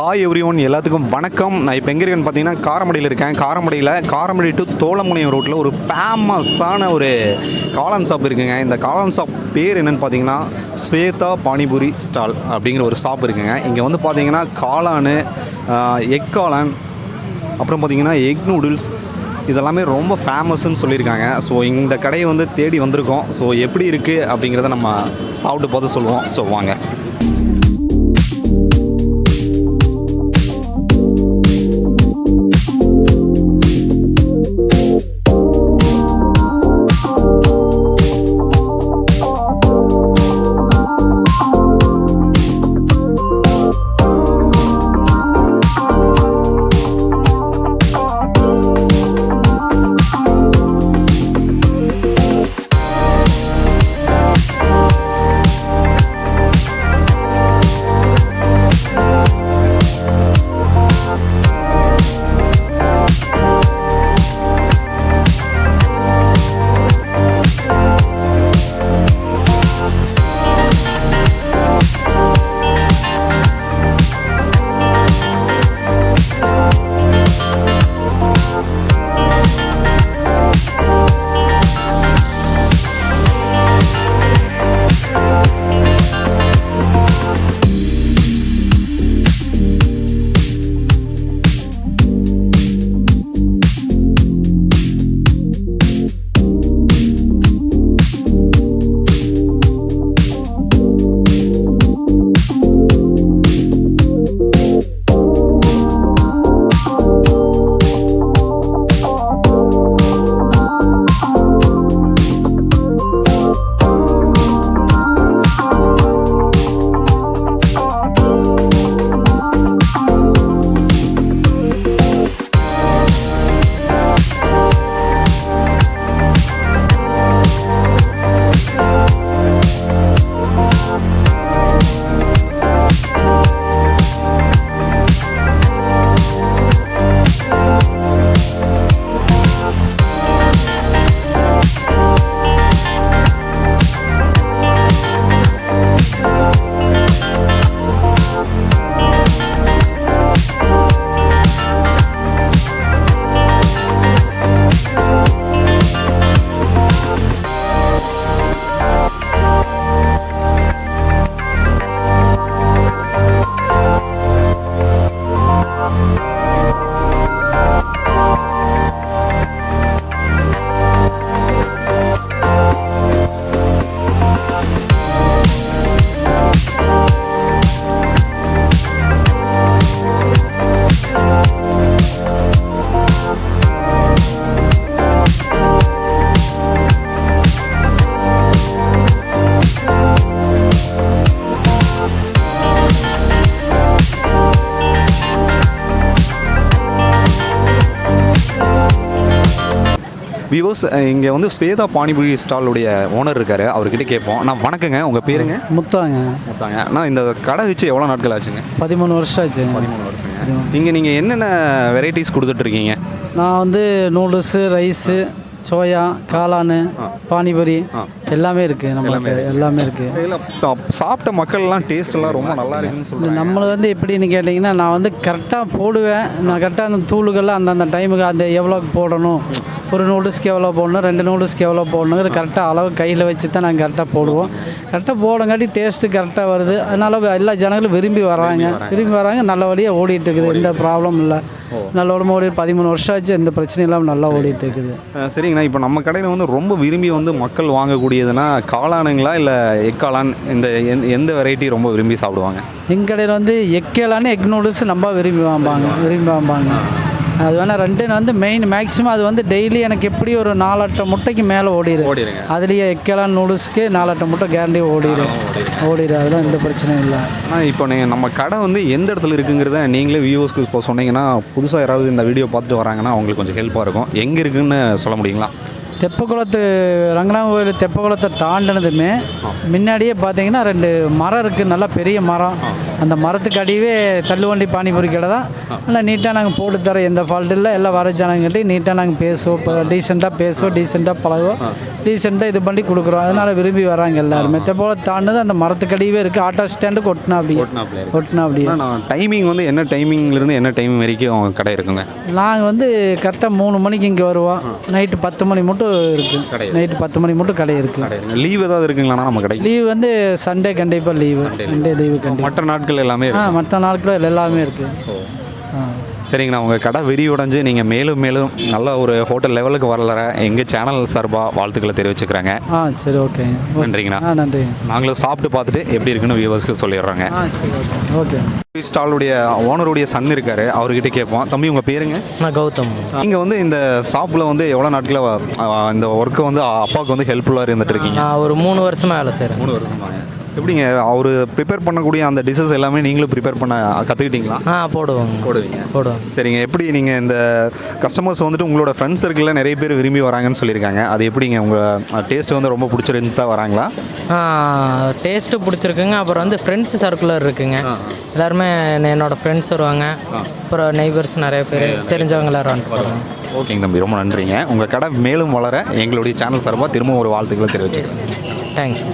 Hi every one, எல்லாத்துக்கும் வணக்கம். நான் இப்போ எங்கே இருக்கேன்னு பார்த்தீங்கன்னா காரமடையில் இருக்கேன். காரமடை டு தோளமுனையம் ரோட்டில் ஒரு ஃபேமஸான ஒரு காளான் ஷாப் இருக்குங்க. இந்த காளான் ஷாப் பேர் என்னென்னு பார்த்தீங்கன்னா ஸ்வேதா பானிபூரி ஸ்டால் அப்படிங்கிற ஒரு ஷாப் இருக்குங்க. இங்கே வந்து பார்த்தீங்கன்னா காளான், எக் காளான், அப்புறம் பார்த்தீங்கன்னா எக் நூடுல்ஸ் இதெல்லாமே ரொம்ப ஃபேமஸ்ன்னு சொல்லியிருக்காங்க. ஸோ இந்த கடையை வந்து தேடி வந்திருக்கோம். ஸோ எப்படி இருக்குது அப்படிங்கிறத நம்ம சாப்பிட்டு பார்த்து சொல்லுவோம். ஸோ வாங்க. வியூவர்ஸ், இங்கே வந்து ஸ்வேதா பானிபூரி ஸ்டாலுடைய ஓனர் இருக்கார். அவர்கிட்ட கேட்போம். நான் வணக்கங்க, உங்கள் பேருங்க? முத்தாங்க. நான் இந்த கடை வச்சு எவ்வளோ நாட்கள் ஆச்சுங்க? 13 வருஷம் ஆச்சு. 13 வருஷங்க. இங்கே நீங்கள் என்னென்ன வெரைட்டிஸ் கொடுத்துட்ருக்கீங்க? நான் வந்து நூடுல்ஸு, ரைஸு, சோயா, காளான், பானிபூரி எல்லாமே இருக்குது. நம்மளுக்கு எல்லாமே இருக்குது. இல்லை, சாப்பிட்ட மக்கள்லாம் டேஸ்ட்டெல்லாம் ரொம்ப நல்லா இருக்குன்னு சொல்லுங்கள். நம்மளுக்கு வந்து எப்படின்னு கேட்டிங்கன்னா, நான் வந்து கரெக்டாக போடுவேன். நான் கரெக்டாக அந்த தூளுகள்லாம் அந்தந்த டைமுக்கு அந்த எவ்வளோக்கு போடணும், ஒரு நூடுல்ஸ்க்கு எவ்வளோ போடணும், 2 நூடுல்ஸ்க்கு எவ்வளோ போடணுங்கிறது கரெக்டாக அளவு கையில் வச்சு தான் நாங்கள் கரெக்டாக போடுவோம். கரெக்டாக போடங்காட்டி டேஸ்ட்டு கரெக்டாக வருது. அதனால் எல்லா ஜனங்களும் விரும்பி வராங்க. நல்ல வழியாக ஓடிட்டு இருக்குது. எந்த ப்ராப்ளம் இல்லை. நல்ல உடம்பு ஓடி 13 வருஷம் ஆச்சு. எந்த பிரச்சனையும் இல்லாமல் நல்லா ஓடிட்டு இருக்குது. சரிங்கண்ணா, இப்போ நம்ம கடையில் வந்து ரொம்ப விரும்பி வந்து மக்கள் வாங்கக்கூடியதுன்னா காளானுங்களா இல்லை எக் காளான்? எந்த வெரைட்டி ரொம்ப விரும்பி சாப்பிடுவாங்க? எங்கள் கடையில் வந்து எக் காளான், எக் நூடுல்ஸ் ரொம்ப விரும்பி வாம்பாங்க. அது வேணால் ரெண்டுன்னு வந்து மெயின் மேக்ஸிமம் அது வந்து டெய்லி எனக்கு எப்படி ஒரு 4-8 முட்டைக்கு மேலே ஓடிடுங்க. அதுலேயே எக்கெல்லாம் நூடுல்ஸ்க்கு 4-8 முட்டை கேரண்டி ஓடிடும். அதெல்லாம் எந்த பிரச்சனையும் இல்லை. இப்போ நீங்கள் நம்ம கடை வந்து எந்த இடத்துல இருக்குங்கிறத நீங்களே வியூவர்ஸ்க்கு இப்போ சொன்னீங்கன்னா, புதுசாக யாராவது இந்த வீடியோ பார்த்துட்டு வராங்கன்னா அவங்களுக்கு கொஞ்சம் ஹெல்ப்பாக இருக்கும். எங்கே இருக்குதுன்னு சொல்ல முடியுங்களா? தெப்பக்குளத்து ரங்கநாதன் கோயில் தெப்பக்குளத்தை தாண்டினதுமே முன்னாடியே பார்த்தீங்கன்னா 2 மரம் இருக்குது. நல்லா பெரிய மரம். அந்த மரத்துக்கு அடியே தள்ளுவண்டி பானிபூரி கடை தான். நல்லா நீட்டாக நாங்கள் போட்டு தரோம். எந்த ஃபால்ட் இல்லை. எல்லாம் வர ஜனங்கிட்டே நீட்டாக நாங்கள் பேசுவோம். இப்போ டீசெண்டாக பழகுவோம். டீசெண்டாக இது பண்ணி கொடுக்குறோம். அதனால் விரும்பி வராங்க எல்லாருமே. போல் தாண்டது அந்த மரத்துக்கடியே இருக்குது. ஆட்டோ ஸ்டாண்டுக்கு ஒட்டினா அப்படியே. டைமிங் வந்து என்ன டைமிங்லேருந்து என்ன டைமிங் வரைக்கும் கடை இருக்குங்க? நாங்கள் வந்து கரெக்டாக 3 மணிக்கு இங்கே வருவோம். நைட்டு 10 மணி மட்டும் இருக்குது. நைட்டு 10 மணி மட்டும் கடை இருக்குது. லீவ் ஏதாவது இருக்குங்களா நம்ம கடை? லீவ் வந்து சண்டே கண்டிப்பாக லீவு. சண்டே லீவு கண்டிப்பாக. மற்ற நாட்கள் எல்லாமே மற்ற நாட்கள் எல்லாமே இருக்குது. சரிங்கண்ணா, உங்கள் கடை விரிவடைஞ்சு நீங்கள் மேலும் மேலும் நல்ல ஒரு ஹோட்டல் லெவலுக்கு வரல எங்கள் சேனல் சார்பாக வாழ்த்துக்களை தெரிவிச்சுக்கிறாங்க. சரி, ஓகே. நன்றிங்கண்ணா. நன்றி. நாங்களும் சாப்பிட்டு பார்த்துட்டு எப்படி இருக்குன்னு வியூவர்ஸ்க்கு சொல்லிடுறோங்க. சரி, ஓகே. ஸ்டாலுடைய ஓனருடைய சன் இருக்காரு, அவர்கிட்ட கேட்போம். தம்பி, உங்கள் பேருங்க? நான் கௌதம். நீங்கள் வந்து இந்த ஷாப்பில் வந்து எவ்வளோ நாட்களில் இந்த ஒர்க்கை வந்து அப்பாவுக்கு வந்து ஹெல்ப்ஃபுல்லாக இருந்துட்டு இருக்கீங்க? நான் ஒரு 3 வருஷமாக வேலை செய்கிறேன். 3 வருஷமாக. எப்படிங்க அவர் ப்ரிப்பேர் பண்ணக்கூடிய அந்த டிஷ்ஷஸ் எல்லாமே நீங்களும் ப்ரிப்பேர் பண்ண கற்றுக்கிட்டீங்களா? போடுவீங்க. சரிங்க. எப்படி நீங்கள் இந்த கஸ்டமர்ஸ் வந்துட்டு உங்களோட ஃப்ரெண்ட்ஸ் சர்க்கிளில் நிறைய பேர் விரும்பி வராங்கன்னு சொல்லியிருக்காங்க. அது எப்படிங்க உங்கள் டேஸ்ட்டு வந்து ரொம்ப பிடிச்சிருந்து தான் வராங்களா? டேஸ்ட்டு பிடிச்சிருக்குங்க. அப்புறம் வந்து ஃப்ரெண்ட்ஸ் சர்க்குலர் இருக்குங்க. எல்லாருமே என்னோடய ஃப்ரெண்ட்ஸ் வருவாங்க. அப்புறம் நெய்பர்ஸ் நிறைய பேர் தெரிஞ்சவங்க எல்லோரும் வந்துட்டு. ஓகேங்க தம்பி, ரொம்ப நன்றிங்க. உங்கள் கடை மேலும் வளர எங்களுடைய சேனல் சார்பாக திரும்ப ஒரு வாழ்த்துக்களை தெரிவிச்சுக்கிறேன். தேங்க்ஸ்.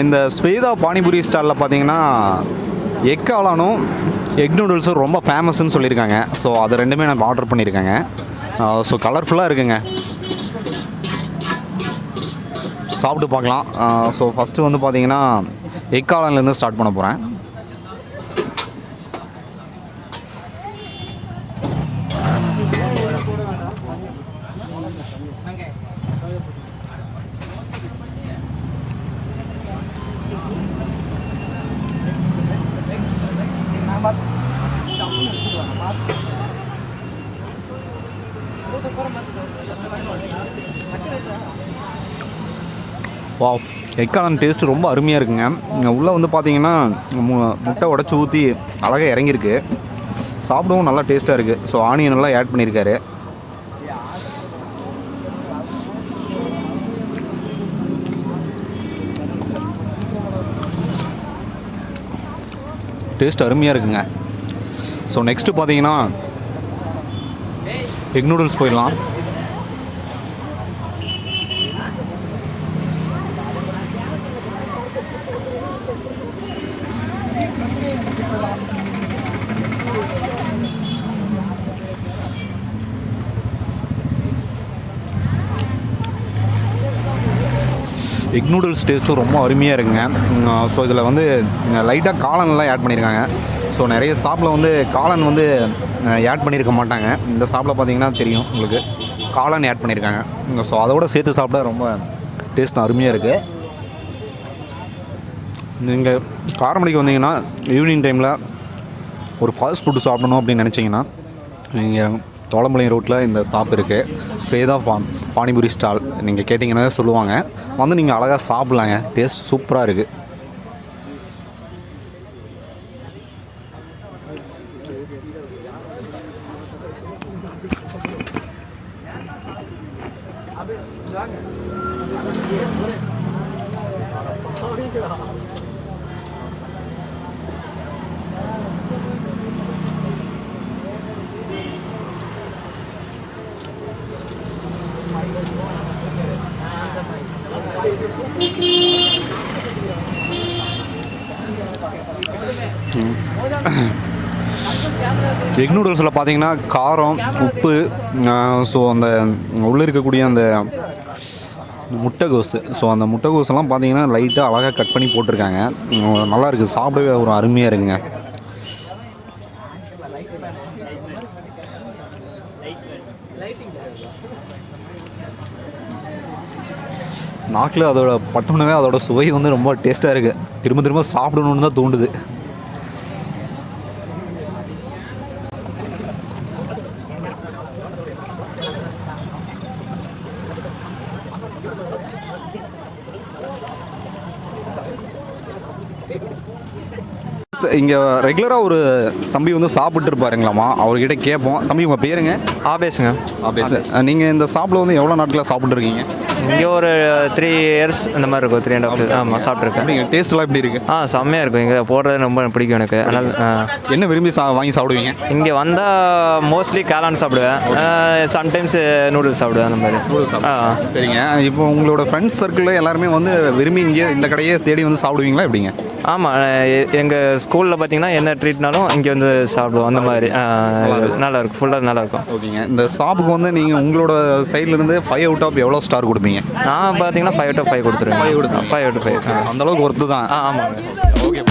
இந்த ஸ்வேதா பானிபூரி ஸ்டாலில் பார்த்தீங்கன்னா எக் காளானும் எக் நூடுல்ஸும் ரொம்ப ஃபேமஸ்ன்னு சொல்லியிருக்காங்க. ஸோ அது ரெண்டுமே நான் ஆர்டர் பண்ணியிருக்கேங்க. ஸோ கலர்ஃபுல்லாக இருக்குங்க. சாப்பிட்டு பார்க்கலாம். ஸோ ஃபஸ்ட்டு வந்து பார்த்தீங்கன்னா எக் காளான்லேருந்து ஸ்டார்ட் பண்ண போகிறேன். வாவ், எக்காளான் டேஸ்ட்டு ரொம்ப அருமையாக இருக்குங்க. உள்ளே வந்து பார்த்தீங்கன்னா முட்டை உடச்சி ஊற்றி அழகாக இறங்கியிருக்கு. சாப்பிடவும் நல்லா டேஸ்ட்டாக இருக்குது. ஸோ ஆனியன் எல்லாம் ஆட் பண்ணியிருக்காரு. டேஸ்ட் அருமையாக இருக்குங்க. ஸோ நெக்ஸ்ட்டு பார்த்தீங்கன்னா எக் நூடுல்ஸ் போயிடலாம். எக் நூடுல்ஸ் டேஸ்ட்டும் ரொம்ப அருமையாக இருக்குங்க. ஸோ இதில் வந்து லைட்டாக காளான்லாம் ஆட் பண்ணியிருக்காங்க. ஸோ நிறைய ஷாப்பில் வந்து காளான் வந்து ஆட் பண்ணியிருக்க மாட்டாங்க. இந்த ஷாப்பில் பார்த்தீங்கன்னா தெரியும் உங்களுக்கு, காளான் ஆட் பண்ணியிருக்காங்க. ஸோ அதோட சேர்த்து சாப்பிட ரொம்ப டேஸ்ட் அருமையாக இருக்குது. நீங்கள் காரமடைக்கு வந்தீங்கன்னா ஈவினிங் டைமில் ஒரு ஃபாஸ்ட் ஃபுட்டு சாப்பிடணும் அப்படின்னு நினச்சிங்கன்னா நீங்கள் தோளம்பாளையம் ரோட்டில் இந்த ஷாப் இருக்குது. ஸ்வேதா பானிபூரி ஸ்டால். நீங்கள் கேட்டிங்கன்னா சொல்லுவாங்க. வந்து நீங்கள் அழகாக சாப்பிட்லாங்க. டேஸ்ட் சூப்பராக இருக்குது. எக் நூடுல்ஸில் பார்த்தீங்கன்னா காரம், உப்பு, ஸோ அந்த உள்ளே இருக்கக்கூடிய அந்த முட்டைகோஸு, ஸோ அந்த முட்டைகோஸெல்லாம் பார்த்தீங்கன்னா லைட்டாக அழகாக கட் பண்ணி போட்டிருக்காங்க. நல்லா இருக்குது. சாப்பிடவே ஒரு அருமையாக இருக்குங்க. நாக்கில் அதோட பட்டோனவே அதோட சுவை வந்து ரொம்ப டேஸ்ட்டாக இருக்குது. திரும்ப திரும்ப சாப்பிடணுன்னு தான் தூண்டுது. இங்கே ரெகுலராக ஒரு தம்பி வந்து சாப்பிட்டு இருப்பாருங்களாமா, அவர்கிட்ட கேட்போம். தம்பி உங்கள் பேருங்க? ஆபேஸுங்க. ஆபேஸ். நீங்கள் இந்த ஷாப்பில் வந்து எவ்வளோ நாட்களாக சாப்பிட்ருக்கீங்க? இங்கே ஒரு 3 இயர்ஸ் இந்த மாதிரி இருக்கும், 3.5 years. ஆமாம், சாப்பிட்ருக்கேன். நீங்கள் டேஸ்ட்லாம் எப்படி இருக்குது? செம்மையாக இருக்கும். இங்கே போடுறது ரொம்ப பிடிக்கும் எனக்கு. அதனால் என்ன விரும்பி வாங்கி சாப்பிடுவீங்க? இங்கே வந்தால் மோஸ்ட்லி காளான் சாப்பிடுவேன், சம்டைம்ஸ் நூடுல்ஸ் சாப்பிடுவேன் அந்த மாதிரி. சரிங்க. இப்போ உங்களோட ஃப்ரெண்ட்ஸ் சர்க்கிளில் எல்லாருமே வந்து விரும்பி இங்கே இந்த கடையை தேடி வந்து சாப்பிடுவீங்களா எப்படிங்க? ஆமாம், எங்கள் ஸ்கூலில் பார்த்தீங்கன்னா என்ன ட்ரீட்னாலும் இங்கே வந்து சாப்பிடுவோம் அந்த மாதிரி. நல்லாயிருக்கும், ஃபுல்லாக நல்லாயிருக்கும். ஓகேங்க. இந்த ஷாப்புக்கு வந்து நீங்கள் உங்களோட சைட்லேருந்து 5 out of எவ்வளோ ஸ்டார் கொடுப்பீங்க? நான் பார்த்தீங்கன்னா 5 out of 5 கொடுத்துருவேன். 5 out of 5. அந்தளவுக்கு ஒர்த்து தான். ஆமாங்க. ஓகே.